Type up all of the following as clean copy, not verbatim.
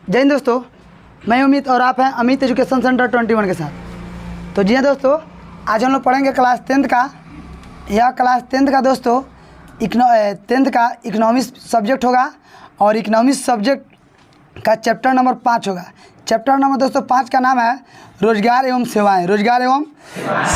जय हिंद दोस्तों, मैं अमित और आप हैं अमित एजुकेशन सेंटर 21 के साथ। तो जी हाँ दोस्तों, आज हम लोग पढ़ेंगे क्लास 10th का। यह क्लास 10th का दोस्तों 10th का इकोनॉमिक्स सब्जेक्ट होगा और इकोनॉमिक्स सब्जेक्ट का चैप्टर नंबर 5 होगा। चैप्टर नंबर दोस्तों 5 का नाम है रोजगार एवं सेवाएं। रोजगार एवं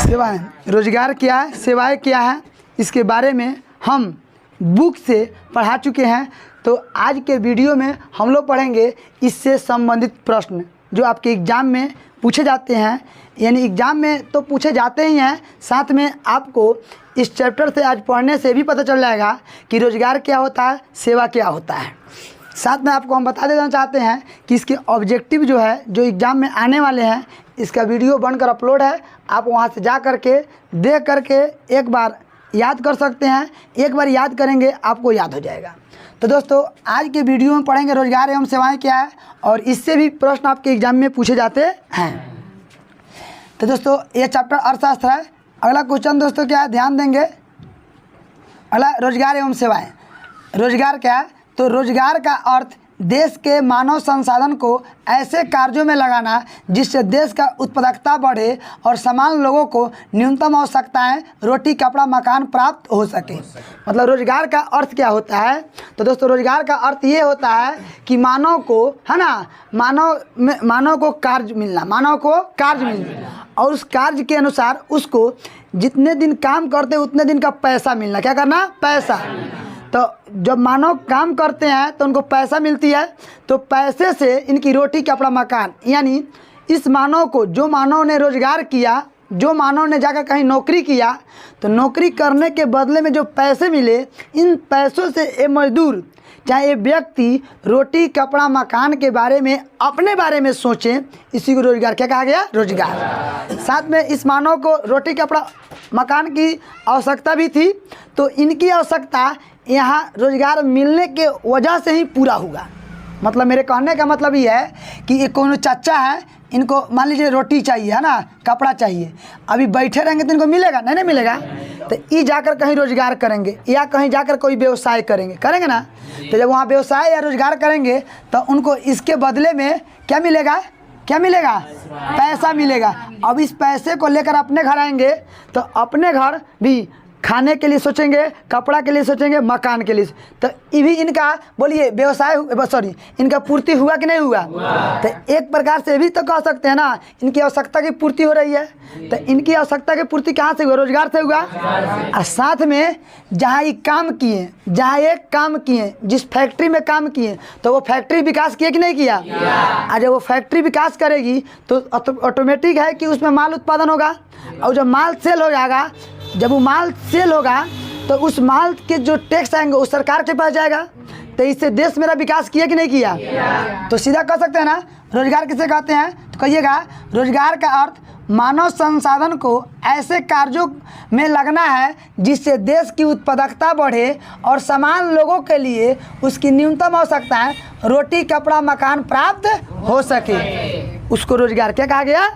सेवाएं, रोजगार क्या है, सेवाएं क्या है, इसके बारे में हम बुक से पढ़ा चुके हैं। तो आज के वीडियो में हम लोग पढ़ेंगे इससे संबंधित प्रश्न जो आपके एग्ज़ाम में पूछे जाते हैं। यानी एग्ज़ाम में तो पूछे जाते ही हैं, साथ में आपको इस चैप्टर से आज पढ़ने से भी पता चल जाएगा कि रोज़गार क्या होता है, सेवा क्या होता है। साथ में आपको हम बता देना चाहते हैं कि इसके ऑब्जेक्टिव जो है, जो एग्ज़ाम में आने वाले हैं, इसका वीडियो बनकर अपलोड है। आप वहां से जा कर के देख करके एक बार याद कर सकते हैं। एक बार याद करेंगे आपको याद हो जाएगा। तो दोस्तों आज के वीडियो में पढ़ेंगे रोजगार एवं सेवाएं क्या है और इससे भी प्रश्न आपके एग्जाम में पूछे जाते हैं। तो दोस्तों ये चैप्टर अर्थशास्त्र है। अगला क्वेश्चन दोस्तों क्या है, ध्यान देंगे। अगला रोजगार एवं सेवाएं। रोजगार क्या है? तो रोजगार का अर्थ देश के मानव संसाधन को ऐसे कार्यों में लगाना जिससे देश का उत्पादकता बढ़े और समान लोगों को न्यूनतम आवश्यकताएं रोटी कपड़ा मकान प्राप्त हो सके। मतलब रोजगार का अर्थ क्या होता है? तो दोस्तों रोजगार का अर्थ ये होता है कि मानव को, है ना, मानव को कार्य मिलना, मानव को कार्य मिलना और उस कार्य के अनुसार उसको जितने दिन काम करते उतने दिन का पैसा मिलना। क्या करना? पैसा। तो जब मानव काम करते हैं तो उनको पैसा मिलती है, तो पैसे से इनकी रोटी कपड़ा मकान, यानी इस मानव को, जो मानव ने रोजगार किया, जो मानव ने जाकर कहीं नौकरी किया, तो नौकरी करने के बदले में जो पैसे मिले, इन पैसों से ये मजदूर, चाहे ये व्यक्ति रोटी कपड़ा मकान के बारे में, अपने बारे में सोचें, इसी को रोजगार क्या कहा गया? रोजगार। साथ में इस मानव को रोटी कपड़ा मकान की आवश्यकता भी थी, तो इनकी आवश्यकता यहाँ रोजगार मिलने के वजह से ही पूरा हुआ। मतलब मेरे कहने का मतलब ये है कि ये कौन चाचा है, इनको मान लीजिए रोटी चाहिए, है ना, कपड़ा चाहिए, अभी बैठे रहेंगे तो इनको मिलेगा? नहीं मिलेगा। तो ये जाकर कहीं रोजगार करेंगे या कहीं जाकर कोई व्यवसाय करेंगे ना। तो जब वहाँ व्यवसाय या रोजगार करेंगे तो उनको इसके बदले में क्या मिलेगा? क्या मिलेगा? पैसा मिलेगा। अब इस पैसे को लेकर अपने घर आएंगे तो अपने घर भी खाने के लिए सोचेंगे, कपड़ा के लिए सोचेंगे, मकान के लिए। तो ये भी इनका, बोलिए, व्यवसाय, सॉरी, इनका पूर्ति हुआ कि नहीं हुआ? तो एक प्रकार से भी तो कह सकते हैं ना, इनकी आवश्यकता की पूर्ति हो रही है। तो इनकी आवश्यकता की पूर्ति कहाँ से हुआ? रोजगार से हुआ। और साथ में जहाँ ये काम किए, जहाँ ये काम किए, जिस फैक्ट्री में काम किए, तो वो फैक्ट्री विकास किए कि नहीं किया? और जब वो फैक्ट्री विकास करेगी तो ऑटोमेटिक है कि उसमें माल उत्पादन होगा, और जब माल सेल हो जाएगा, जब वो माल सेल होगा तो उस माल के जो टैक्स आएंगे वो सरकार के पास जाएगा। तो इससे देश मेरा विकास किया कि नहीं किया? तो सीधा कह सकते हैं ना, रोजगार किसे कहते हैं? तो कहिएगा, रोजगार का अर्थ मानव संसाधन को ऐसे कार्यों में लगना है जिससे देश की उत्पादकता बढ़े और समान लोगों के लिए उसकी न्यूनतम आवश्यकताएं रोटी कपड़ा मकान प्राप्त हो सके, उसको रोजगार क्या कहा गया?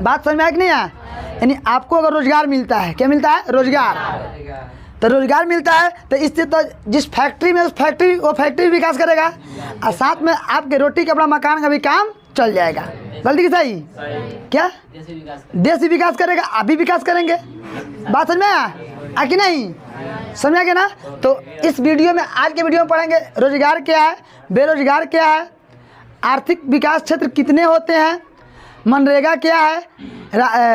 बात समझ में आया कि नहीं आया? यानी आपको अगर रोजगार मिलता है, क्या मिलता है? रोजगार। तो रोजगार मिलता है तो इससे तो जिस फैक्ट्री में, वो फैक्ट्री विकास करेगा और साथ में आपके रोटी कपड़ा मकान का भी काम चल जाएगा। गलती की सही? क्या? देश भी विकास करेगा, आप भी विकास करेंगे। बात समझ में आया कि नहीं? समझ गए ना? तो इस वीडियो में, आज के वीडियो में पढ़ेंगे रोजगार क्या है, बेरोजगार क्या है, आर्थिक विकास क्षेत्र कितने होते हैं, मनरेगा क्या है,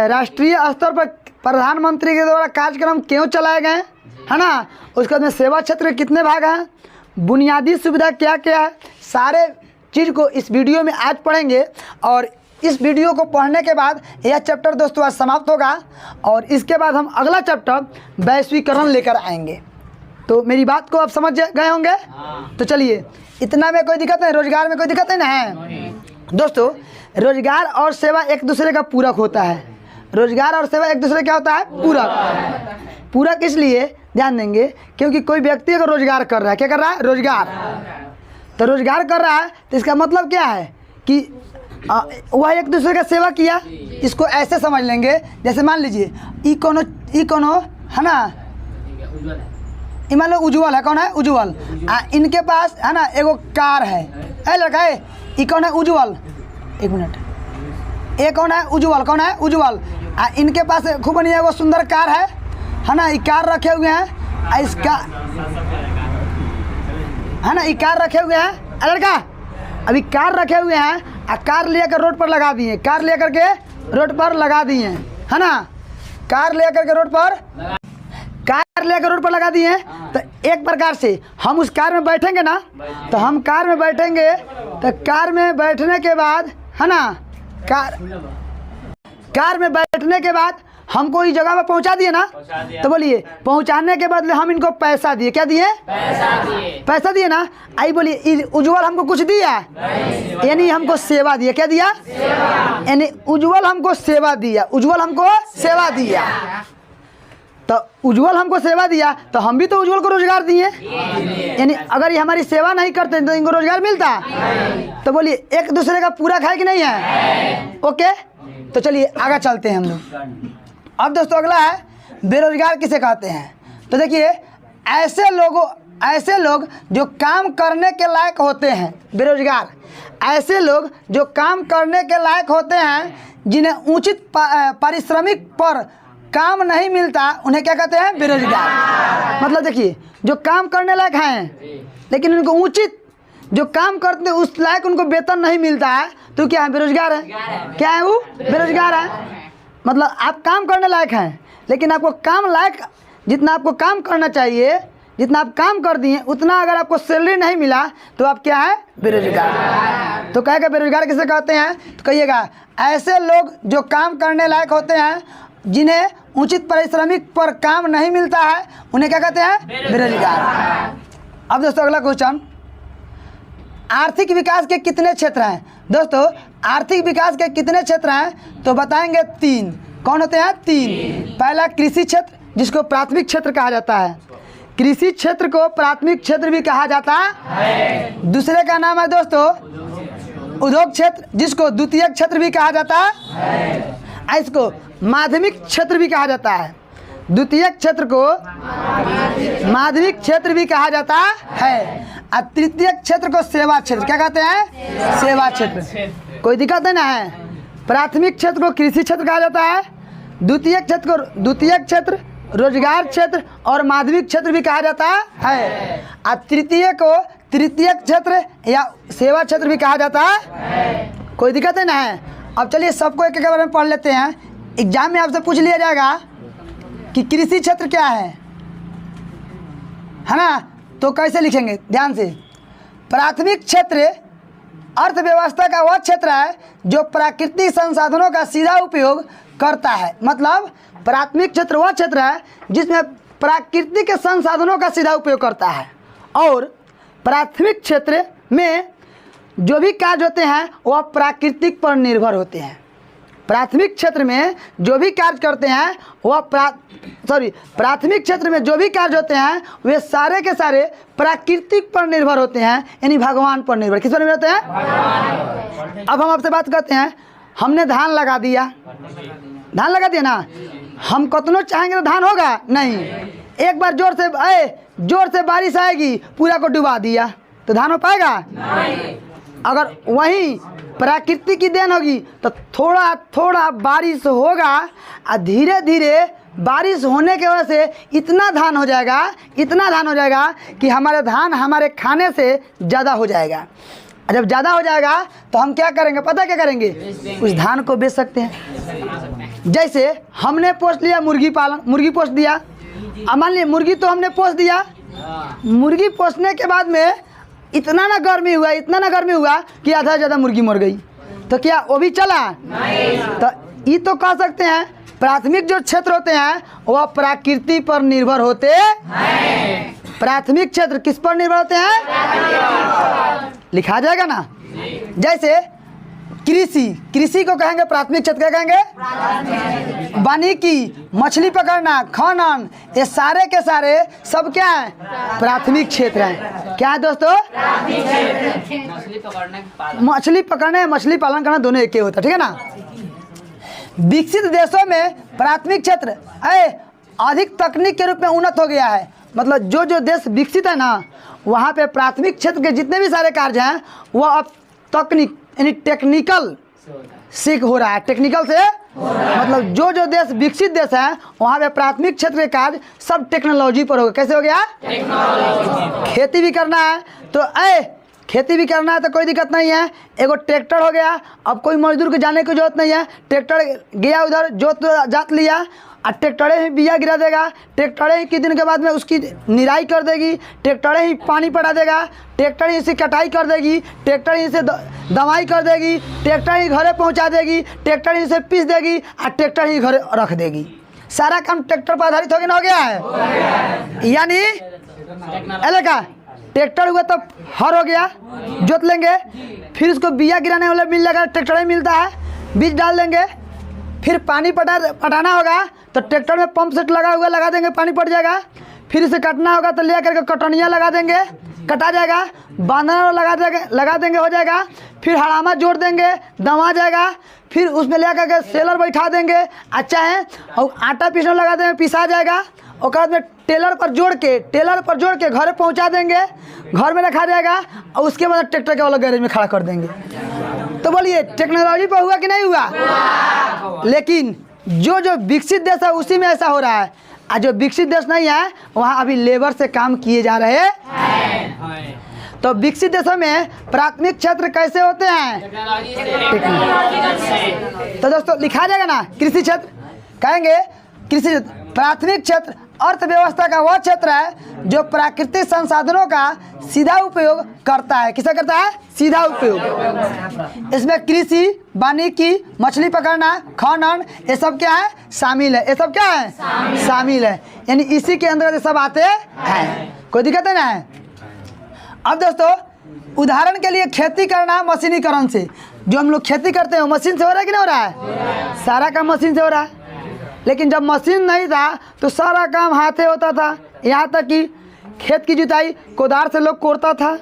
राष्ट्रीय स्तर पर प्रधानमंत्री के द्वारा कार्यक्रम क्यों चलाए गए, है ना, उसके बाद में सेवा क्षेत्र के कितने भाग हैं, बुनियादी सुविधा क्या क्या है, सारे चीज़ को इस वीडियो में आज पढ़ेंगे। और इस वीडियो को पढ़ने के बाद यह चैप्टर दोस्तों आज समाप्त होगा और इसके बाद हम अगला चैप्टर वैश्वीकरण लेकर आएंगे। तो मेरी बात को आप समझ गए होंगे। तो चलिए, इतना में कोई दिक्कत नहीं, रोजगार में कोई दिक्कत नहीं है दोस्तों। रोजगार और सेवा एक दूसरे का पूरक होता है। रोजगार और सेवा एक दूसरे क्या होता है? पूरक। पूरक इसलिए ध्यान देंगे क्योंकि कोई व्यक्ति अगर रोजगार कर रहा है, क्या कर रहा है? रोजगार। तो रोजगार कर रहा है तो इसका मतलब क्या है कि वह एक दूसरे का सेवा किया। इसको ऐसे समझ लेंगे, जैसे मान लीजिए ई कोनो है ना, मान लो उज्जवल है, कौन है? उज्जवल। इनके पास है ना एगो कार है, लड़का है, ये कौन है? उज्जवल। एक मिनट, ये कौन है? उज्जवल। कौन है? उज्जवल। इनके पास खूब बढ़िया वो सुंदर कार है ना, ये कार रखे हुए हैं, इसका है ना, ये कार रखे हुए हैं लड़का, अभी कार रखे हुए हैं और कार लेकर रोड पर लगा दिए, कार लेकर के रोड पर लगा दिए है ना, कार लेकर के रोड पर लगा दिए। तो एक प्रकार से हम उस कार में बैठेंगे ना, तो हम कार में बैठेंगे, तो कार में बैठने के बाद है ना, कार में बैठने के बाद हमको इस जगह पर पहुंचा दिए ना, तो बोलिए पहुंचाने के बदले हम इनको पैसा दिए। क्या दिए? पैसा दिए ना। आई बोलिए उज्जवल हमको कुछ दिया, यानी हमको सेवा दिया। क्या दिया? यानी उज्जवल हमको सेवा दिया, उज्जवल हमको सेवा दिया। तो उज्जवल हमको सेवा दिया तो हम भी तो उज्जवल को रोजगार दिए, यानी अगर ये हमारी सेवा नहीं करते तो इनको रोजगार मिलता। तो बोलिए एक दूसरे का पूरा खाए कि नहीं है? ओके, तो चलिए आगे चलते हैं हम लोग। अब दोस्तों अगला है बेरोजगार किसे कहते हैं। तो देखिए ऐसे लोग जो काम करने के लायक होते हैं, बेरोजगार ऐसे लोग जो काम करने के लायक होते हैं, जिन्हें उचित पारिश्रमिक पर काम नहीं मिलता, उन्हें क्या कहते हैं? बेरोजगार। मतलब देखिए जो काम करने लायक हैं लेकिन उनको उचित जो काम करते उस लायक उनको वेतन नहीं मिलता है, तो क्या है? बेरोजगार है। क्या है वो? बेरोजगार है। मतलब आप काम करने लायक हैं लेकिन आपको काम लायक जितना आपको काम करना चाहिए, जितना आप काम कर दिए उतना अगर आपको सैलरी नहीं मिला तो आप क्या है? बेरोजगार। तो कहेगा बेरोजगार किसे कहते हैं? तो कहिएगा ऐसे लोग जो काम करने लायक होते हैं, जिन्हें उचित पारिश्रमिक पर काम नहीं मिलता है, उन्हें क्या कहते हैं? बेरोजगार। अब दोस्तों अगला क्वेश्चन, आर्थिक विकास के कितने क्षेत्र हैं? दोस्तों आर्थिक विकास के कितने क्षेत्र हैं? तो बताएंगे 3। कौन होते हैं? 3। पहला कृषि क्षेत्र, जिसको प्राथमिक क्षेत्र कहा जाता है, कृषि क्षेत्र को प्राथमिक क्षेत्र भी कहा जाता है। दूसरे का नाम है दोस्तों उद्योग क्षेत्र, जिसको द्वितीयक क्षेत्र भी कहा जाता है। इसको माध्यमिक क्षेत्र भी कहा जाता है। द्वितीयक क्षेत्र को माध्यमिक क्षेत्र भी कहा जाता है। और तृतीयक क्षेत्र को सेवा क्षेत्र क्या कहते हैं? सेवा क्षेत्र। कोई दिक्कत नहीं ना है। प्राथमिक क्षेत्र को कृषि क्षेत्र कहा जाता है, द्वितीयक क्षेत्र को द्वितीयक क्षेत्र, रोजगार क्षेत्र और माध्यमिक क्षेत्र भी कहा जाता है। और तृतीय को तृतीयक क्षेत्र या सेवा क्षेत्र भी कहा जाता है। कोई दिक्कत नहीं ना है। अब चलिए सबको एक एक बारे में पढ़ लेते हैं। एग्जाम में आपसे पूछ लिया जाएगा कि कृषि क्षेत्र क्या है ना, तो कैसे लिखेंगे? ध्यान से। प्राथमिक क्षेत्र अर्थव्यवस्था का वह क्षेत्र है जो प्राकृतिक संसाधनों का सीधा उपयोग करता है। मतलब प्राथमिक क्षेत्र वह क्षेत्र है जिसमें प्राकृतिक संसाधनों का सीधा उपयोग करता है। और प्राथमिक क्षेत्र में जो भी कार्य होते हैं वह प्राकृतिक पर निर्भर होते हैं। प्राथमिक क्षेत्र में जो भी कार्य करते हैं वह प्राथमिक क्षेत्र में जो भी कार्य होते हैं वे सारे के सारे प्राकृतिक पर निर्भर होते हैं, यानी भगवान पर निर्भर। किस पर निर्भर होते हैं? अब हम आपसे बात करते हैं। हमने धान लगा दिया, धान लगा दिया ना, हम कतनो चाहेंगे तो धान होगा नहीं। एक बार जोर से बारिश आएगी, पूरा को डुबा दिया तो धान हो पाएगा? नहीं। अगर वही प्रकृति की देन होगी तो थोड़ा थोड़ा बारिश होगा और धीरे धीरे बारिश होने की वजह से इतना धान हो जाएगा कि हमारे धान हमारे खाने से ज़्यादा हो जाएगा। जब ज़्यादा हो जाएगा तो हम क्या करेंगे? पता क्या करेंगे? उस धान को बेच सकते हैं। जैसे हमने पोस लिया मुर्गी पालन, मुर्गी पोस दिया। अब मान लीजिए मुर्गी तो हमने पोस दिया, मुर्गी पोसने के बाद में इतना ना गर्मी हुआ कि आधा से ज़्यादा मुर्गी मर गई, तो क्या वो भी चला? नहीं। तो ये तो कह सकते हैं प्राथमिक जो क्षेत्र होते हैं वह प्रकृति पर निर्भर होते हैं। प्राथमिक क्षेत्र किस पर निर्भर होते हैं? लिखा जाएगा ना। जैसे कृषि को कहेंगे प्राथमिक क्षेत्र। क्या कहेंगे? वानिकी, मछली पकड़ना, खनन, ये सारे के सारे सब क्या है? प्राथमिक क्षेत्र हैं। क्या है दोस्तों? मछली पकड़ने मछली पालन करना दोनों एक ही होता है, ठीक है ना। विकसित देशों में प्राथमिक क्षेत्र अधिक तकनीक के रूप में उन्नत हो गया है। मतलब जो देश विकसित है ना, वहाँ पे प्राथमिक क्षेत्र के जितने भी सारे कार्य हैं वह अब तकनीक यानी टेक्निकल से हो रहा है, टेक्निकल से मतलब जो जो देश विकसित देश है वहाँ पे प्राथमिक क्षेत्र के कार्य सब टेक्नोलॉजी पर होगा। कैसे हो गया? खेती भी करना है तो खेती भी करना है तो कोई दिक्कत नहीं है, एगो ट्रैक्टर हो गया। अब कोई मजदूर को जाने की जरूरत नहीं है, ट्रैक्टर गया उधर जोत जात लिया और ट्रैक्टरे ही बिया गिरा देगा, ट्रैक्टरे ही किस दिन के बाद में उसकी निराई कर देगी, ट्रैक्टरे ही पानी पटा देगा, ट्रैक्टर ही इसे कटाई कर देगी, ट्रैक्टर ही इसे दवाई कर देगी, ट्रैक्टर ही घरे पहुंचा देगी, ट्रैक्टर ही इसे पीस देगी और ट्रैक्टर ही घरे रख देगी। सारा काम ट्रैक्टर पर आधारित हो गया है। यानी का ट्रैक्टर हुआ तो हर हो गया, जोत लेंगे, फिर उसको बिया गिराने वाला मिल जाएगा, ट्रैक्टर ही मिलता है, बीज डाल देंगे, फिर पानी पटाना होगा तो ट्रैक्टर में पंप सेट लगा हुआ लगा देंगे, पानी पड़ जाएगा। फिर इसे कटना होगा तो ले करके कटनियाँ लगा देंगे, कटा जाएगा, बांधना लगा देंगे, हो जाएगा। फिर हड़ामा जोड़ देंगे, दमा जाएगा, फिर उसमें ले करके सेलर बैठा देंगे, अच्छा है, और आटा पीसने लगा देंगे, पिसा जाएगा। और बाद में टेलर पर जोड़ के घर पहुंचा देंगे, घर में रखा जाएगा और उसके बाद ट्रैक्टर के वाला गैरेज में खड़ा कर देंगे। तो बोलिए टेक्नोलॉजी पर हुआ कि नहीं हुआ? लेकिन जो जो विकसित देश है उसी में ऐसा हो रहा है, और जो विकसित देश नहीं है वहाँ अभी लेबर से काम किए जा रहे हैं। तो विकसित देशों में प्राथमिक क्षेत्र कैसे होते हैं? तो दोस्तों लिखा जाएगा ना, कृषि क्षेत्र कहेंगे, कृषि क्षेत्र प्राथमिक क्षेत्र अर्थव्यवस्था का वह क्षेत्र है जो प्राकृतिक संसाधनों का सीधा उपयोग करता है। किसे करता है? सीधा उपयोग। इसमें कृषि, वानिकी, मछली पकड़ना, खनन, ये सब क्या है? शामिल है। ये सब क्या है? शामिल है। यानी इसी के अंदर ये सब आते हैं, कोई दिक्कत है ना? अब दोस्तों उदाहरण के लिए खेती करना मशीनीकरण से, जो हम लोग खेती करते हैं मशीन से हो रहा है कि नहीं हो रहा है? सारा काम मशीन से हो रहा है। लेकिन जब मशीन नहीं था तो सारा काम हाथे होता था, यहाँ तक कि खेत की जुताई कोदार से लोग कोड़ता था,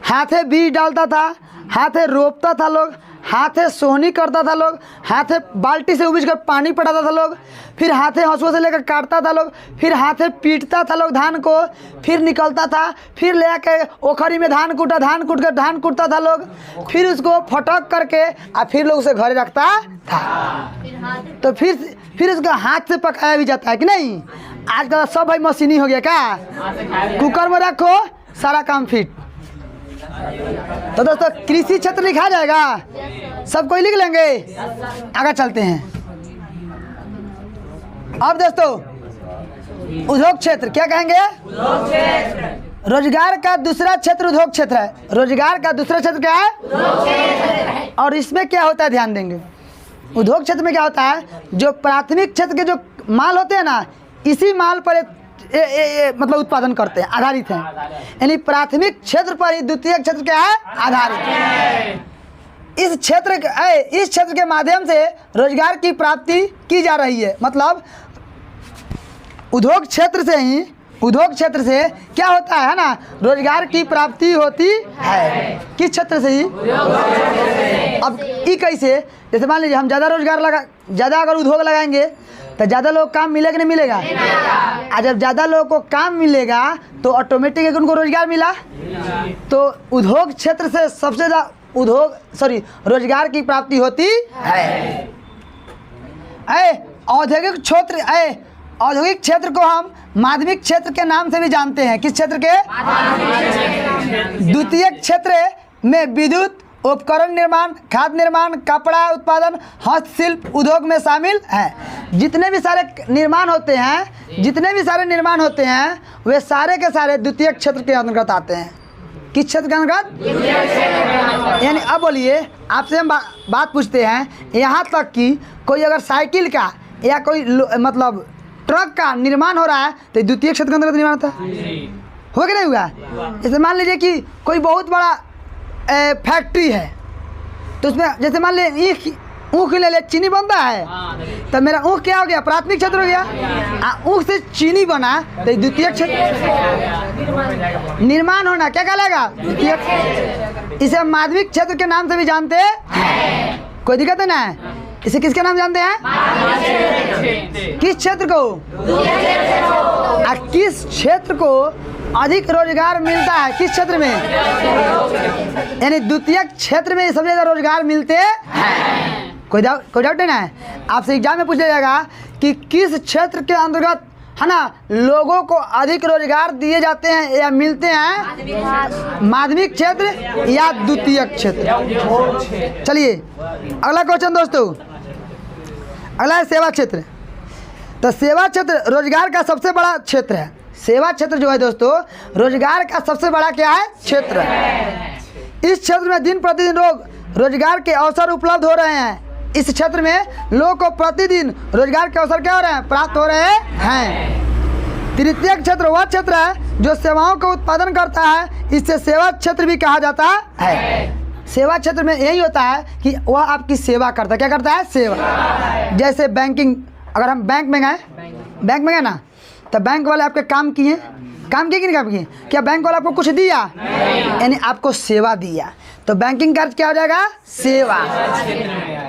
हाथे बीज डालता था, हाथे रोपता था लोग, हाथे सोहनी करता था लोग, हाथे बाल्टी से उबीच कर पानी पटाता था लोग, फिर हाथे हंसुआ से लेकर काटता था लोग, फिर हाथे पीटता था लोग धान को, फिर निकलता था, फिर ले आके ओखरी में धान कूटता था लोग, फिर उसको फटक करके और फिर लोग उसे घरे रखता था। तो फिर उसको हाथ से पकाया भी जाता है कि नहीं? आजकल सब भाई मशीनी हो गया, क्या कुकर में रखो सारा काम फिट। तो दोस्तों कृषि क्षेत्र लिखा जाएगा, सब कोई लिख लेंगे। आगे चलते हैं। अब दोस्तों उद्योग क्षेत्र क्या कहेंगे? रोजगार का दूसरा क्षेत्र उद्योग क्षेत्र है। रोजगार का दूसरा क्षेत्र क्या है? और इसमें क्या होता है ध्यान देंगे। उद्योग क्षेत्र में क्या होता है, जो प्राथमिक क्षेत्र के जो माल होते हैं ना, इसी माल पर मतलब उत्पादन करते हैं, आधारित हैं। यानी प्राथमिक क्षेत्र पर ही द्वितीयक क्षेत्र क्या है? आधारित है। इस क्षेत्र के माध्यम से रोजगार की प्राप्ति की जा रही है। मतलब उद्योग क्षेत्र से क्या होता है ना, रोजगार की प्राप्ति होती है। किस क्षेत्र से ही? अब ये कैसे? जैसे मान लीजिए हम ज़्यादा अगर उद्योग लगाएंगे तो ज़्यादा लोग काम मिलेगा नहीं मिलेगा? और जब ज़्यादा लोगों को काम मिलेगा तो ऑटोमेटिक उनको रोजगार मिला। तो उद्योग क्षेत्र से सबसे ज़्यादा रोजगार की प्राप्ति होती है। औद्योगिक क्षेत्र को हम माध्यमिक क्षेत्र के नाम से भी जानते हैं। किस क्षेत्र के? द्वितीयक क्षेत्र में विद्युत उपकरण निर्माण, खाद्य निर्माण, कपड़ा उत्पादन, हस्तशिल्प उद्योग में शामिल है। जितने भी सारे निर्माण होते हैं वे सारे के सारे द्वितीयक क्षेत्र के अंतर्गत आते हैं। किस क्षेत्र के अंतर्गत? यानी अब बोलिए, आपसे हम बात पूछते हैं, यहाँ तक कि कोई अगर साइकिल का या कोई मतलब ट्रक का निर्माण हो रहा है तो द्वितीय क्षेत्र के अंतर्गत निर्माण होता है, हो कि नहीं हुआ? जैसे मान लीजिए कि कोई बहुत बड़ा फैक्ट्री है, तो उसमें जैसे मान लीजिए ऊख ले चीनी बनता है, तो मेरा ऊख क्या हो गया? प्राथमिक क्षेत्र हो गया। ऊख से चीनी बना तो द्वितीय क्षेत्र। निर्माण होना क्या कहलाएगा? द्वितीय। इसे हम माध्यमिक क्षेत्र के नाम से भी जानते हैं, कोई दिक्कत है ना? इसे किसके नाम जानते हैं? किस क्षेत्र को? किस क्षेत्र को अधिक रोजगार मिलता है किस क्षेत्र में, यानी द्वितीयक क्षेत्र में सबसे ज़्यादा रोजगार मिलते हैं। कोई डाउट नहीं है। आपसे एग्जाम में पूछा जाएगा कि किस क्षेत्र के अंतर्गत है ना लोगों को अधिक रोजगार दिए जाते हैं या मिलते हैं, माध्यमिक क्षेत्र या द्वितीयक क्षेत्र। चलिए अगला क्वेश्चन दोस्तों, अगला है सेवा क्षेत्र। तो सेवा क्षेत्र रोजगार का सबसे बड़ा क्षेत्र है। सेवा क्षेत्र जो है दोस्तों रोजगार का सबसे बड़ा क्या है, क्षेत्र है। इस क्षेत्र में दिन प्रतिदिन रोजगार के अवसर उपलब्ध हो रहे हैं। इस क्षेत्र में लोगों को प्रतिदिन रोजगार के अवसर क्या हो रहे हैं, प्राप्त हो रहे हैं। तृतीयक क्षेत्र वह क्षेत्र है जो सेवाओं का उत्पादन करता है, इससे सेवा क्षेत्र भी कहा जाता है। सेवा क्षेत्र में यही होता है कि वह आपकी सेवा करता है। क्या करता है, सेवा। जैसे बैंकिंग, अगर हम बैंक में गए ना, तो बैंक वाले आपके काम किए कि नहीं काम किए, क्या बैंक वाला आपको कुछ दिया, यानी आपको सेवा दिया, तो बैंकिंग कार्य क्या हो जाएगा, सेवा।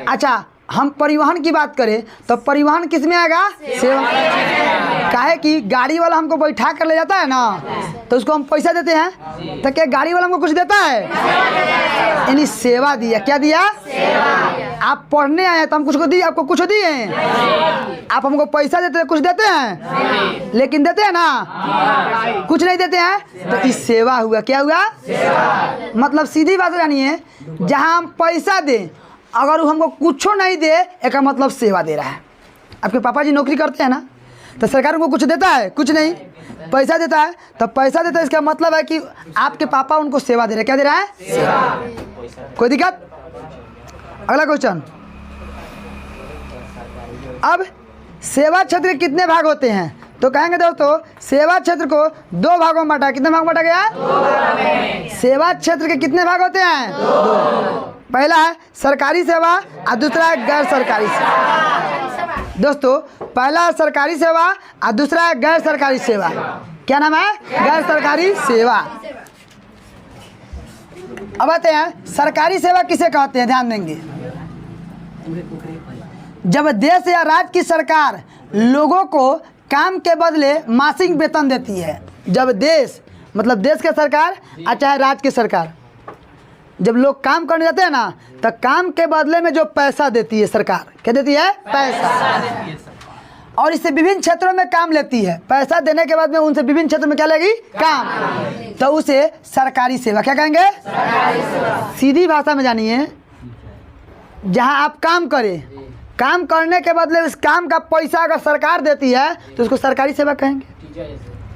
अच्छा हम परिवहन की बात करें तो परिवहन किस में आएगा, सेवा। काहे कि गाड़ी वाला हमको बैठा कर ले जाता है ना, तो उसको हम पैसा देते हैं, तो क्या गाड़ी वाला हमको कुछ देता है, यानी सेवा दिया। क्या दिया, सेवा। आप पढ़ने आए तो हम कुछ को दिए, आपको कुछ दिए, आप हमको पैसा देते हैं, कुछ देते हैं, लेकिन देते हैं ना, कुछ नहीं देते हैं, तो इस सेवा हुआ। क्या हुआ, सेवा। मतलब सीधी बात जानिए, जहाँ हम पैसा दें अगर वो हमको कुछ नहीं दे, एक मतलब सेवा दे रहा है। आपके पापा जी नौकरी करते हैं ना, तो सरकार उनको कुछ देता है, कुछ नहीं, पैसा देता है, तो पैसा देता है इसका मतलब है कि आपके पापा उनको सेवा दे रहे हैं। क्या दे रहा है, सेवा। कोई दिक्कत। अगला क्वेश्चन, अब सेवा क्षेत्र के कितने भाग होते हैं, तो कहेंगे दोस्तों सेवा क्षेत्र को दो भागों में बांटा। कितने भाग बांटा गया, सेवा क्षेत्र के कितने भाग होते हैं, दो। पहला है सरकारी सेवा और दूसरा है गैर सरकारी सेवा। दोस्तों पहला है सरकारी सेवा और दूसरा है गैर सरकारी सेवा। क्या नाम है, गैर सरकारी सेवा। अब आते हैं सरकारी सेवा किसे कहते हैं, ध्यान देंगे। जब देश या राज्य की सरकार लोगों को काम के बदले मासिक वेतन देती है। जब देश मतलब देश की सरकार और चाहे राज्य की सरकार, जब लोग काम करने जाते हैं ना, तो काम के बदले में जो पैसा देती है सरकार, क्या देती है, पैसा। और इससे विभिन्न क्षेत्रों में काम लेती है। पैसा देने के बाद में उनसे विभिन्न क्षेत्रों में क्या लेगी, काम, तो उसे सरकारी सेवा क्या कहेंगे, सीधी भाषा में जानिए, जहां आप काम करें, काम करने के बदले उस काम का पैसा अगर सरकार देती है तो उसको सरकारी सेवा कहेंगे।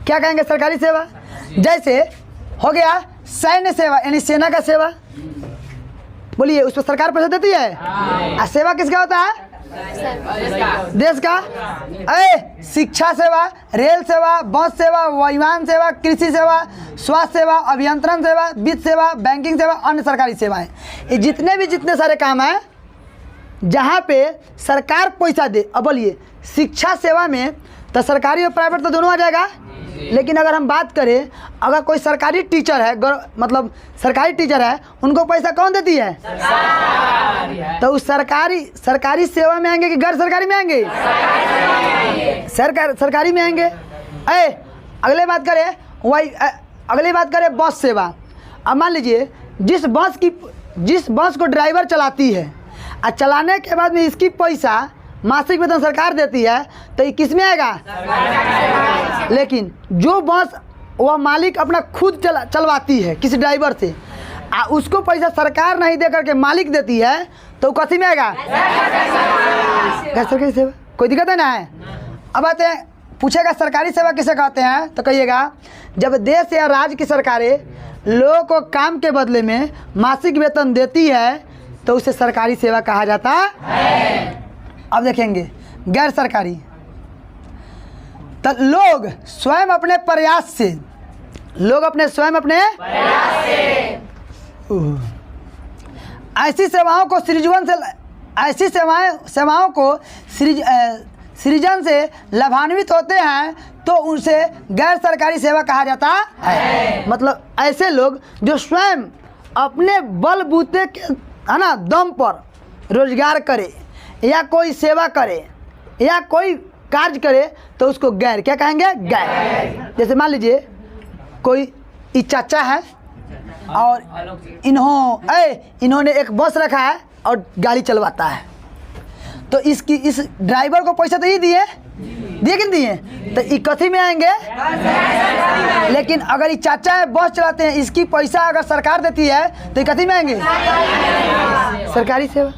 क्या कहेंगे, सरकारी सेवा। जैसे हो गया सैन्य सेवा, यानी सेना का सेवा, बोलिए उस पर सरकार पैसा देती है। और सेवा किसका होता है, देश का। शिक्षा सेवा, रेल सेवा, बस सेवा, वायुयान सेवा, कृषि सेवा, स्वास्थ्य सेवा, अभियंत्रण सेवा, वित्त सेवा, बैंकिंग सेवा, अन्य सरकारी सेवाएं। ये जितने सारे काम हैं जहाँ पे सरकार पैसा दे। अब बोलिए शिक्षा सेवा में तो सरकारी और प्राइवेट तो दोनों आ जाएगा, लेकिन अगर हम बात करें, अगर कोई सरकारी टीचर है, मतलब सरकारी टीचर है, उनको पैसा कौन देती है, तो उस सरकारी सेवा में आएंगे कि गैर सरकारी में आएंगे, सरकारी में आएंगे। अगले बात करें बस सेवा। अब मान लीजिए जिस बस को ड्राइवर चलाती है और चलाने के बाद में इसकी पैसा मासिक वेतन सरकार देती है, तो ये किस में आएगा, लेकिन जो बस वह मालिक अपना खुद चलवाती है किसी ड्राइवर से, उसको पैसा सरकार नहीं दे करके मालिक देती है, तो कसी में आएगा, गैर सरकारी सेवा। कोई दिक्कत है ना है। अब आते हैं, पूछेगा सरकारी सेवा किसे कहते हैं, तो कहिएगा जब देश या राज्य की सरकारें लोगों को काम के बदले में मासिक वेतन देती है तो उसे सरकारी सेवा कहा जाता है। अब देखेंगे गैर सरकारी, तो लोग स्वयं अपने प्रयास से ऐसी सेवाओं को सृजन से लाभान्वित होते हैं तो उनसे गैर सरकारी सेवा कहा जाता है। मतलब ऐसे लोग जो स्वयं अपने बलबूते के है ना दम पर रोजगार करे या कोई सेवा करे या कोई कार्य करे, तो उसको गैर क्या कहेंगे, गैर। जैसे मान लीजिए कोई ये चाचा है और इन्होंने एक बस रखा है और गाड़ी चलवाता है। तो इस ड्राइवर को पैसा तो ही दिए कि नहीं दिए? तो ये कथी में आएंगे? लेकिन अगर ये चाचा है बस चलाते हैं, इसकी पैसा अगर सरकार देती है तो ये कथी में आएंगे? सरकारी सेवा।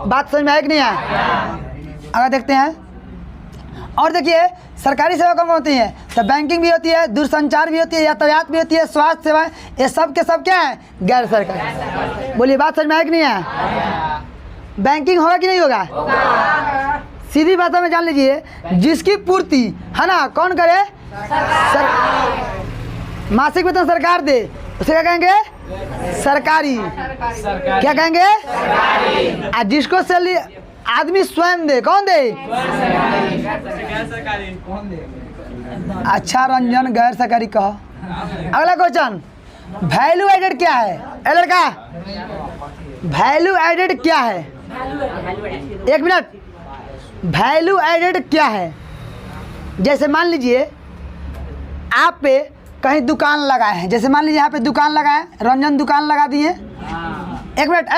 बात समझ में आए कि नहीं आया? अगर देखते हैं और देखिए सरकारी सेवा कौन होती है? तो बैंकिंग भी होती है, दूरसंचार भी होती है, यातायात भी होती है, स्वास्थ्य सेवाएं, ये सब के सब क्या है? गैर सरकारी। बोलिए बात समझ में आए कि नहीं आया? बैंकिंग होगा कि नहीं होगा? सीधी भाषा में जान लीजिए, जिसकी पूर्ति है ना कौन करे? मासिक वेतन सरकार दे, उसे क्या कहेंगे? सरकारी। क्या कहेंगे? सरकारी। जिसको सैलरी आदमी स्वयं दे, कौन दे? अच्छा रंजन गैर सरकारी कहो। अगला क्वेश्चन, वैल्यू एडेड क्या है? लड़का वैल्यू एडेड क्या है? एक मिनट, वैल्यू एडेड क्या है? जैसे मान लीजिए आप पे कहीं दुकान लगाए हैं, जैसे मान लीजिए यहाँ पे दुकान लगाए, रंजन दुकान लगा दिए। एक मिनट,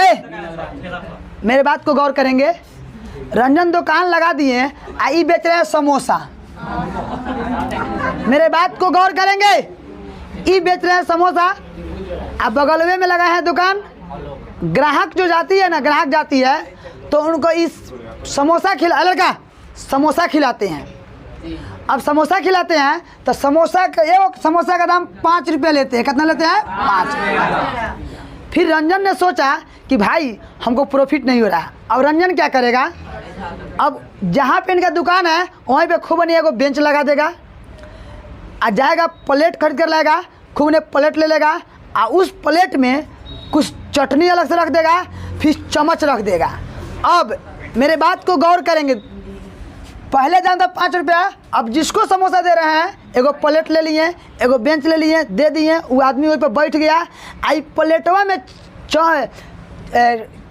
मेरे बात को गौर करेंगे। रंजन दुकान लगा दिए, आई बेच रहे हैं समोसा। मेरे बात को गौर करेंगे, ई बेच रहे हैं समोसा, अब बगल में लगाए हैं दुकान। ग्राहक जो जाती है ना, ग्राहक जाती है तो उनको इस समोसा लड़का समोसा खिलाते हैं। अब समोसा खिलाते हैं तो समोसा का दाम 5 रुपये लेते हैं। कितना लेते हैं? 5। फिर रंजन ने सोचा कि भाई हमको प्रॉफिट नहीं हो रहा। अब रंजन क्या करेगा? अब जहाँ पे इनका दुकान है वहीं पे खूब नहीं एगो बेंच लगा देगा, आ जाएगा प्लेट खरीद कर लाएगा, खूब ने प्लेट ले लेगा, और उस प्लेट में कुछ चटनी अलग से रख देगा, फिर चम्मच रख देगा। अब मेरे बात को गौर करेंगे, पहले जानता 5 रुपया, अब जिसको समोसा दे रहे हैं एगो प्लेट ले लिए, एगो बेंच ले लिए, दे दिए, वो आदमी वहीं पर बैठ गया, आई प्लेटवा में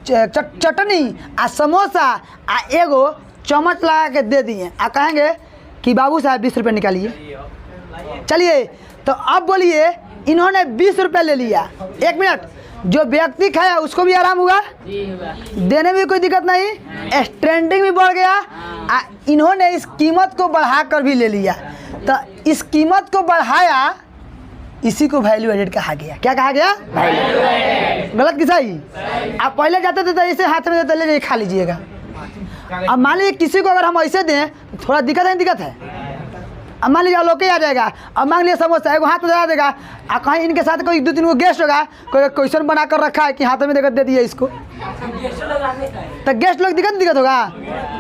चटनी आ समोसा आ एगो चम्मच लगा के दे दिए, आ कहेंगे कि बाबू साहब 20 रुपये निकालिए। चलिए तो अब बोलिए इन्होंने 20 रुपये ले लिया। एक मिनट, जो व्यक्ति खाया उसको भी आराम हुआ, देने में कोई दिक्कत नहीं, स्टैंडिंग भी बढ़ गया, इन्होंने इस कीमत को बढ़ा कर भी ले लिया। तो इस कीमत को बढ़ाया, इसी को वैल्यू एडेड कहा गया। क्या कहा गया? Value added. गलत कि सही? आप पहले जाते थे तो ऐसे हाथ में देते, ले खा लीजिएगा। अब मान लीजिए किसी को अगर हम ऐसे दें थोड़ा दिक्कत है, दिक्कत है। अब मान लीजिए लोके आ जाएगा, अब मान लीजिए समोसा एगो हाथ में दे देगा, और कहीं इनके साथ कोई 2-3 को गेस्ट होगा, कोई क्वेश्चन बना कर रखा है कि हाथ में देकर दे दिया इसको, तो गेस्ट लोग दिक्कत होगा।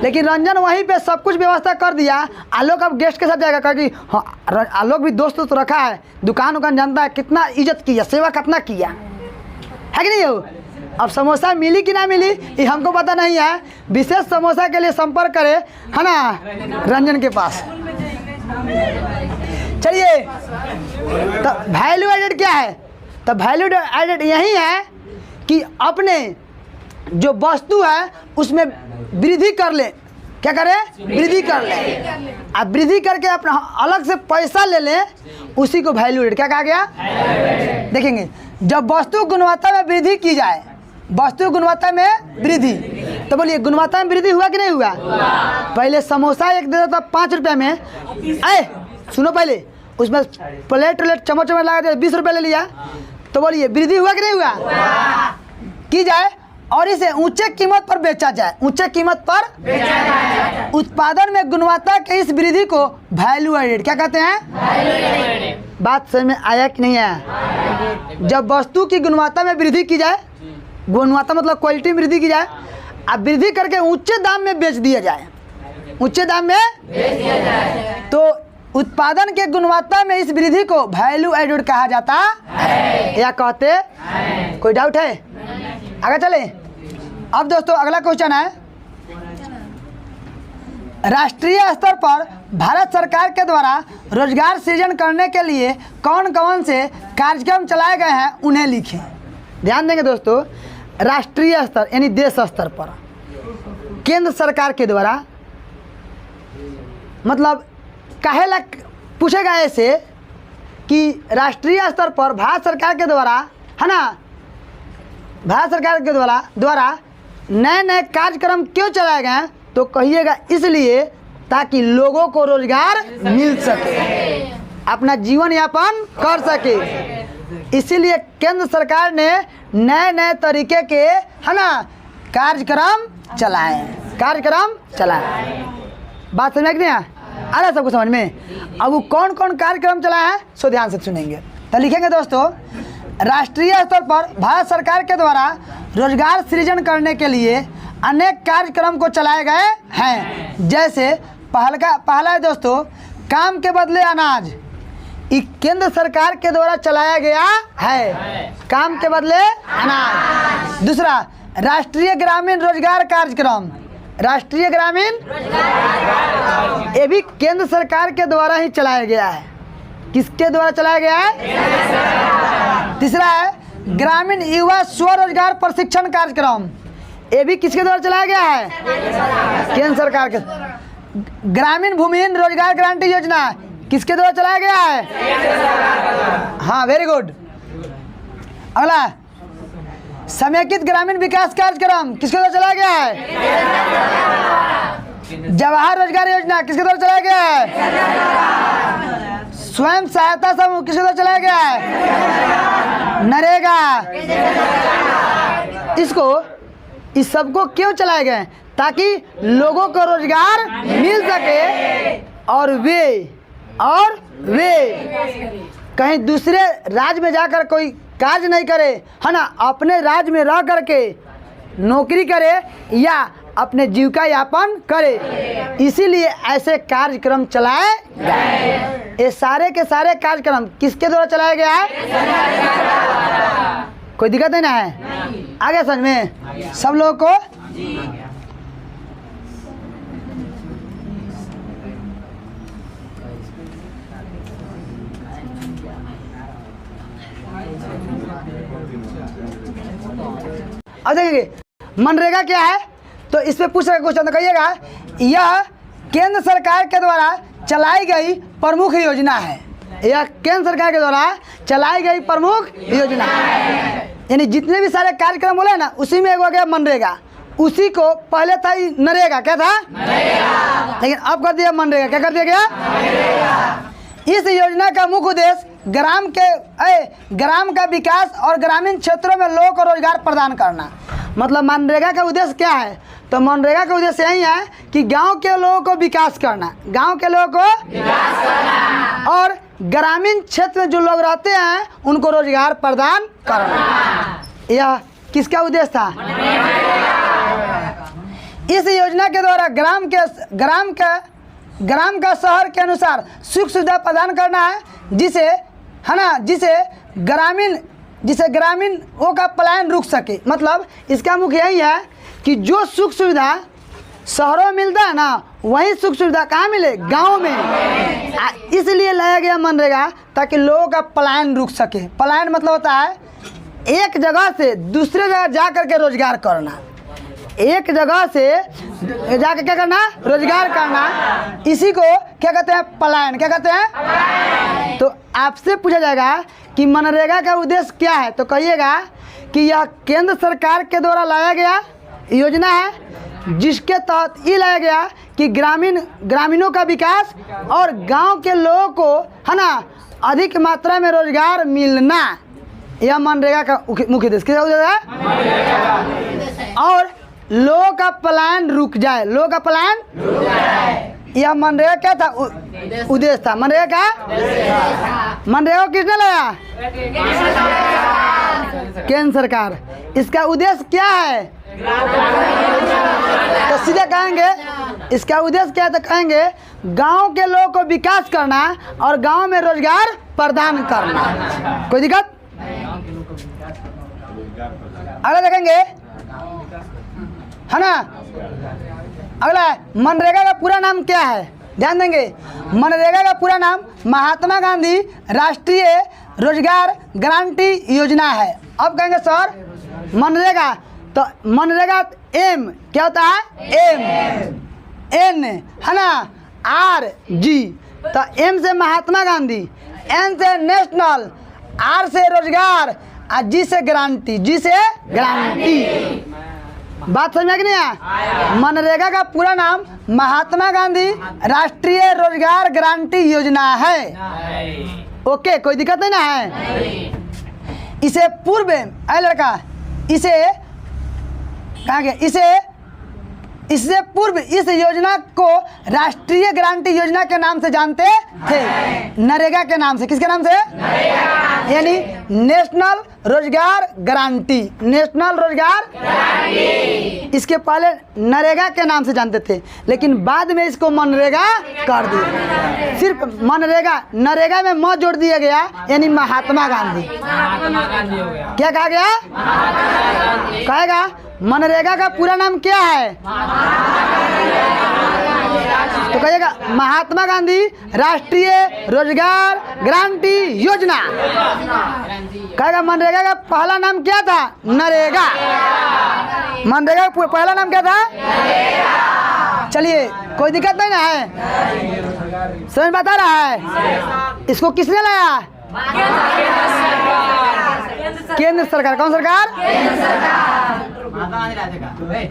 लेकिन रंजन वहीं पे सब कुछ व्यवस्था कर दिया, आलोक अब गेस्ट के साथ जाएगा, क्योंकि हाँ आलोक भी दोस्त तो रखा है, दुकान जानता है कितना इज्जत किया, सेवा कितना किया है कि नहीं हो। अब समोसा मिली कि ना मिली ये हमको पता नहीं है, विशेष समोसा के लिए संपर्क करें, है ना, रंजन के पास। चलिए तो वैल्यू एडेड क्या है? तो वैल्यू एडेड यही है कि अपने जो वस्तु है उसमें वृद्धि कर ले। क्या करें? वृद्धि कर ले। अब वृद्धि करके अपना अलग से पैसा ले लें, उसी को वैल्यू एडेड क्या कहा गया? देखेंगे, जब वस्तु गुणवत्ता में वृद्धि की जाए, वस्तु गुणवत्ता में वृद्धि, तो बोलिए गुणवत्ता में वृद्धि हुआ कि नहीं हुआ? पहले समोसा एक देता था 5 रुपये में, सुनो पहले उसमें प्लेट चम्मच लगा दिया, 20 रुपये ले लिया, तो बोलिए वृद्धि हुआ कि नहीं हुआ? की जाए और इसे ऊंचे कीमत पर बेचा जाए, ऊंचे कीमत पर बेचा जाए। उत्पादन में गुणवत्ता के इस वृद्धि को वैल्यू एडेड क्या कहते हैं? बात समझ में आया कि नहीं आया? जब वस्तु की गुणवत्ता में वृद्धि की जाए, गुणवत्ता मतलब क्वालिटी में वृद्धि की जाए, अब वृद्धि करके ऊंचे दाम में बेच दिया जाए, ऊंचे दाम में बेच दिया जाए, तो उत्पादन के गुणवत्ता में इस वृद्धि को वैल्यू एडेड कहा जाता है या कहते हैं। कोई डाउट है? आगे चले। अब दोस्तों अगला क्वेश्चन है, राष्ट्रीय स्तर पर भारत सरकार के द्वारा रोजगार सृजन करने के लिए कौन कौन से कार्यक्रम चलाए गए हैं उन्हें लिखें। ध्यान देंगे दोस्तों, राष्ट्रीय स्तर यानी देश स्तर पर केंद्र सरकार के द्वारा, मतलब काहे ला पूछेगा ऐसे कि राष्ट्रीय स्तर पर भारत सरकार के द्वारा, है ना, भारत सरकार के द्वारा नए नए कार्यक्रम क्यों चलाए गए हैं? तो कहिएगा इसलिए ताकि लोगों को रोजगार मिल सके, अपना जीवन यापन कर सके। इसीलिए केंद्र सरकार ने नए नए तरीके के, है ना, कार्यक्रम चलाए। बात समझ में आ रहा है सबको समझ में? अब वो कौन कौन कार्यक्रम चलाए हैं सो ध्यान से सुनेंगे। तो लिखेंगे दोस्तों, राष्ट्रीय स्तर पर भारत सरकार के द्वारा रोजगार सृजन करने के लिए अनेक कार्यक्रम को चलाए गए हैं। जैसे पहला है दोस्तों, काम के बदले अनाज। ये केंद्र सरकार के द्वारा चलाया गया है, काम के बदले अनाज। दूसरा, राष्ट्रीय ग्रामीण रोजगार कार्यक्रम। राष्ट्रीय ग्रामीण, ये भी केंद्र सरकार के द्वारा ही चलाया गया है। किसके द्वारा चलाया गया है? तीसरा है ग्रामीण युवा स्वरोजगार प्रशिक्षण कार्यक्रम। ये भी किसके द्वारा चलाया गया है? केंद्र सरकार के। ग्रामीण भूमिहीन रोजगार गारंटी योजना किसके द्वारा चलाया गया है? हाँ, वेरी गुड। अगला, समेकित ग्रामीण विकास कार्यक्रम किसके द्वारा चलाया गया है? जवाहर रोजगार योजना किसके द्वारा चलाया गया है? स्वयं सहायता समूह किसके द्वारा चलाया गया है? नरेगा। इस सबको क्यों चलाए गए? ताकि लोगों को रोजगार मिल सके और वे कहीं दूसरे राज्य में जाकर कोई कार्य नहीं करे, है ना, अपने राज्य में रह करके नौकरी करे या अपने जीविका यापन करे। इसीलिए ऐसे कार्यक्रम चलाए गए। ये सारे के सारे कार्यक्रम किसके द्वारा चलाया गया है? कोई दिक्कत नहीं ना है? आगे समझ में सब लोगों को? अब देखेंगे मनरेगा क्या है, तो इस पे पूछ रहे क्वेश्चन, तो कहिएगा यह केंद्र सरकार के द्वारा चलाई गई प्रमुख योजना है। यह केंद्र सरकार के द्वारा चलाई गई प्रमुख योजना है। यानी जितने भी सारे कार्यक्रम बोले ना, उसी में एक हो गया मनरेगा। उसी को पहले था नरेगा, क्या था? नरेगा। लेकिन अब कर दिया मनरेगा। क्या कर दिया गया? नरेगा। इस योजना का मुख्य उद्देश्य ग्राम का विकास और ग्रामीण क्षेत्रों में लोगों को रोजगार प्रदान करना। मतलब मनरेगा का उद्देश्य क्या है? तो मनरेगा का उद्देश्य यही है कि गांव के लोगों को विकास करना, गांव के लोगों को विकास करना, और ग्रामीण क्षेत्र में जो लोग रहते हैं उनको रोजगार प्रदान करना। यह किसका उद्देश्य था? इस योजना के द्वारा ग्राम का शहर के अनुसार सुख सुविधा प्रदान करना है, जिसे ग्रामीणों का पलायन रुक सके। मतलब इसका मुख्य यही है कि जो सुख सुविधा शहरों में मिलता है ना, वही सुख सुविधा कहाँ मिले? गांव में। इसलिए लाया गया मनरेगा ताकि लोगों का पलायन रुक सके। पलायन मतलब होता है एक जगह से दूसरे जगह जा करके रोजगार करना। एक जगह से जाकर क्या करना? रोजगार करना। इसी को क्या कहते हैं? पलायन। क्या कहते हैं? तो आपसे पूछा जाएगा कि मनरेगा का उद्देश्य क्या है, तो कहिएगा कि यह केंद्र सरकार के द्वारा लाया गया योजना है, जिसके तहत ये लाया गया कि ग्रामीणों का विकास और गांव के लोगों को, है ना, अधिक मात्रा में रोजगार मिलना। यह मनरेगा का मुख्य उद्देश्य क्या है? और लोगों का पलायन रुक जाए। लोगों का पलायन रुक जाए। यह मनरेगा क्या था? उद्देश्य था। मनरेगा मनरेगा किसने लाया? केंद्र सरकार। इसका उद्देश्य क्या है? तो सीधे कहेंगे इसका उद्देश्य क्या है, तो कहेंगे गांव के लोगों को विकास करना और गांव में रोजगार प्रदान करना। कोई दिक्कत? अगला देखेंगे, है ना। अगला मनरेगा का पूरा नाम क्या है? ध्यान देंगे, मनरेगा का पूरा नाम महात्मा गांधी राष्ट्रीय रोजगार गारंटी योजना है। अब कहेंगे सर मनरेगा, तो मनरेगा एम क्या होता है? एम एन, है ना, आर जी। तो एम से महात्मा गांधी, एन से नेशनल, आर से रोजगार और जी से गारंटी, जी से गारंटी। बात समझ में कि नहीं आया? मनरेगा का पूरा नाम महात्मा गांधी राष्ट्रीय रोजगार गारंटी योजना है। ओके, कोई दिक्कत नहीं ना है? इसे पूर्व लड़का इसे कहा गया, इससे पूर्व इस योजना को राष्ट्रीय गारंटी योजना के नाम से जानते थे, नरेगा के नाम से। किसके नाम से? यानी नेशनल रोजगार गारंटी, नेशनल रोजगार गारंटी। इसके पहले नरेगा के नाम से जानते थे, लेकिन बाद में इसको मनरेगा कर दिया। सिर्फ मनरेगा, नरेगा में म जोड़ दिया गया, यानी महात्मा गांधी। क्या कहा गया? कहेगा मनरेगा का पूरा नाम क्या है? तो कहिएगा महात्मा गांधी राष्ट्रीय रोजगार गारंटी योजना। कहेगा मनरेगा का पहला नाम क्या था? नरेगा। मनरेगा का पहला नाम क्या था? चलिए, कोई दिक्कत नहीं ना है? समझ बता रहा है? इसको किसने लाया? केंद्र सरकार। कौन सरकार?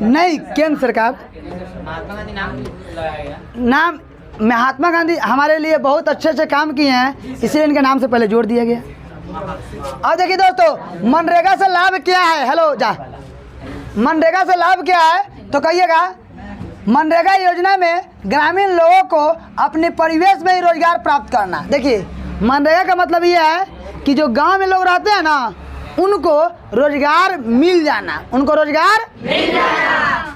नहीं, केंद्र सरकार। नाम महात्मा गांधी हमारे लिए बहुत अच्छे अच्छे काम किए हैं, इसलिए इनके नाम से पहले जोड़ दिया गया। अब देखिए दोस्तों, मनरेगा से लाभ क्या है? हेलो जा, मनरेगा से लाभ क्या है? तो कहिएगा मनरेगा योजना में ग्रामीण लोगों को अपने परिवेश में ही रोजगार प्राप्त करना। देखिए, मनरेगा का मतलब ये है कि जो गांव में लोग रहते हैं ना, उनको रोजगार मिल जाना, उनको रोजगार मिल जाना।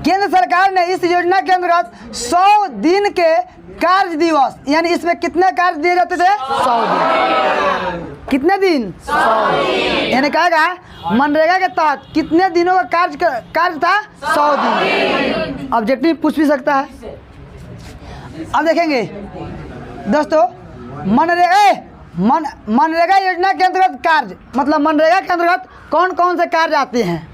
केंद्र सरकार ने इस योजना के अंतर्गत 100 दिन के कार्य दिवस, यानी इसमें कितने कार्य दिए जाते थे? 100 दिन। कितने दिन? 100 दिन। यानी कहेगा मनरेगा के तहत कितने दिनों का कार्य था? 100 दिन। ऑब्जेक्टिव पूछ भी सकता है। अब देखेंगे दोस्तों, मनरेगा योजना के अंतर्गत कार्य, मतलब मनरेगा के अंतर्गत कौन कौन से कार्य आते हैं,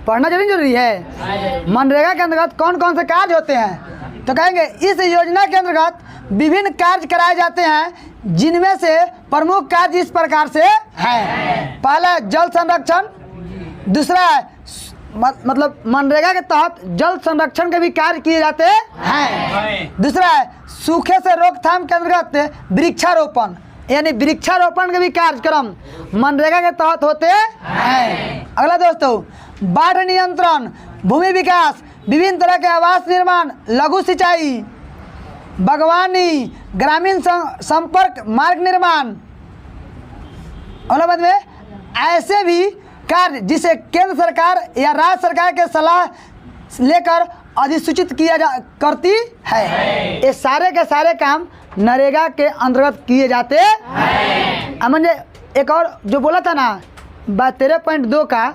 पढ़ना जरूरी है। मनरेगा के अंतर्गत कौन कौन से कार्य होते हैं? तो कहेंगे इस योजना के अंतर्गत विभिन्न कार्य कराए जाते हैं, जिनमें से प्रमुख कार्य इस प्रकार से हैं। पहला जल संरक्षण, दूसरा मतलब मनरेगा के तहत जल संरक्षण के भी कार्य किए जाते हैं। दूसरा है सूखे से रोकथाम के अंतर्गत वृक्षारोपण, यानी वृक्षारोपण के भी कार्यक्रम मनरेगा के तहत होते हैं। अगला दोस्तों, बाढ़ नियंत्रण, भूमि विकास, विभिन्न तरह के आवास निर्माण, लघु सिंचाई, बागवानी, ग्रामीण संपर्क मार्ग निर्माण। अगला बाद में ऐसे भी कार्य जिसे केंद्र सरकार या राज्य सरकार के सलाह लेकर अधिसूचित किया करती है। ये सारे के सारे काम नरेगा के अंतर्गत किए जाते हैं। अमन एक और जो बोला था ना 13.2 का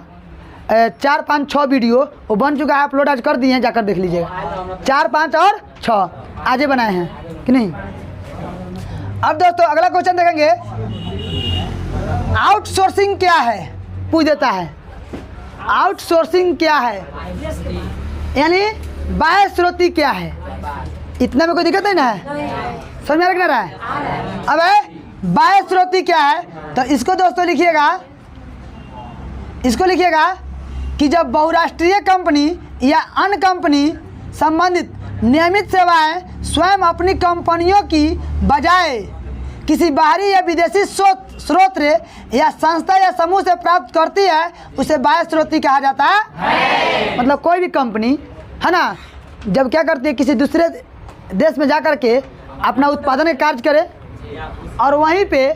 4, 5, 6 वीडियो वो बन चुका है, अपलोड आज कर दिए हैं, जाकर देख लीजिएगा। 4, 5 और 6 आज बनाए हैं कि नहीं। अब दोस्तों अगला क्वेश्चन देखेंगे, आउटसोर्सिंग क्या है? पूछ देता है आउटसोर्सिंग क्या है, यानी बाह्य स्रोती क्या है। इतना में कोई दिक्कत नहीं ना है? समझ में रखना है। अब बाह्य स्रोती क्या है, तो इसको दोस्तों लिखिएगा, इसको लिखिएगा कि जब बहुराष्ट्रीय कंपनी या अन्य कंपनी संबंधित नियमित सेवाएं स्वयं अपनी कंपनियों की बजाय किसी बाहरी या विदेशी स्रोत या संस्था या समूह से प्राप्त करती है, उसे बाह्य स्रोती कहा जाता है। मतलब कोई भी कंपनी है ना, जब क्या करती है, किसी दूसरे देश में जा कर के अपना उत्पादन कार्य करे, और वहीं पे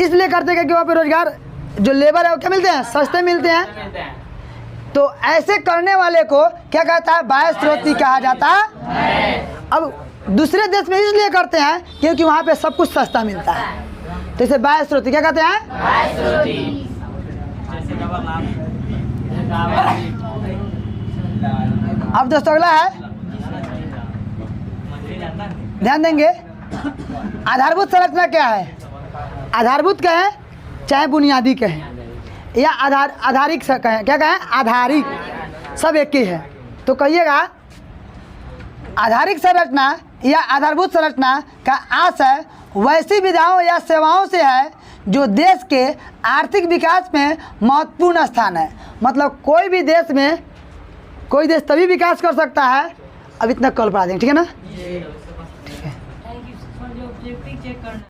इसलिए करते हैं कि वहाँ पे रोजगार जो लेबर है वो क्या मिलते हैं? सस्ते मिलते हैं। तो ऐसे करने वाले को क्या कहता है? बाह्य स्रोती कहा जाता है। अब दूसरे देश में इसलिए करते हैं क्योंकि वहाँ पे सब कुछ सस्ता मिलता है, तो इसे बाह्य स्रोती क्या कहते हैं? बाह्य स्रोती। अब दोस्तों अगला है, ध्यान देंगे, आधारभूत संरचना क्या है? आधारभूत कहें चाहे बुनियादी कहें या आधारिक कहें, क्या कहें? आधारिक, सब एक ही है। तो कहिएगा आधारिक संरचना या आधारभूत संरचना का आशय वैसी विधाओं या सेवाओं से है जो देश के आर्थिक विकास में महत्वपूर्ण स्थान है। मतलब कोई भी देश में कोई देश तभी विकास कर सकता है, अब इतना कल पढ़ा देंगे, ठीक है ना।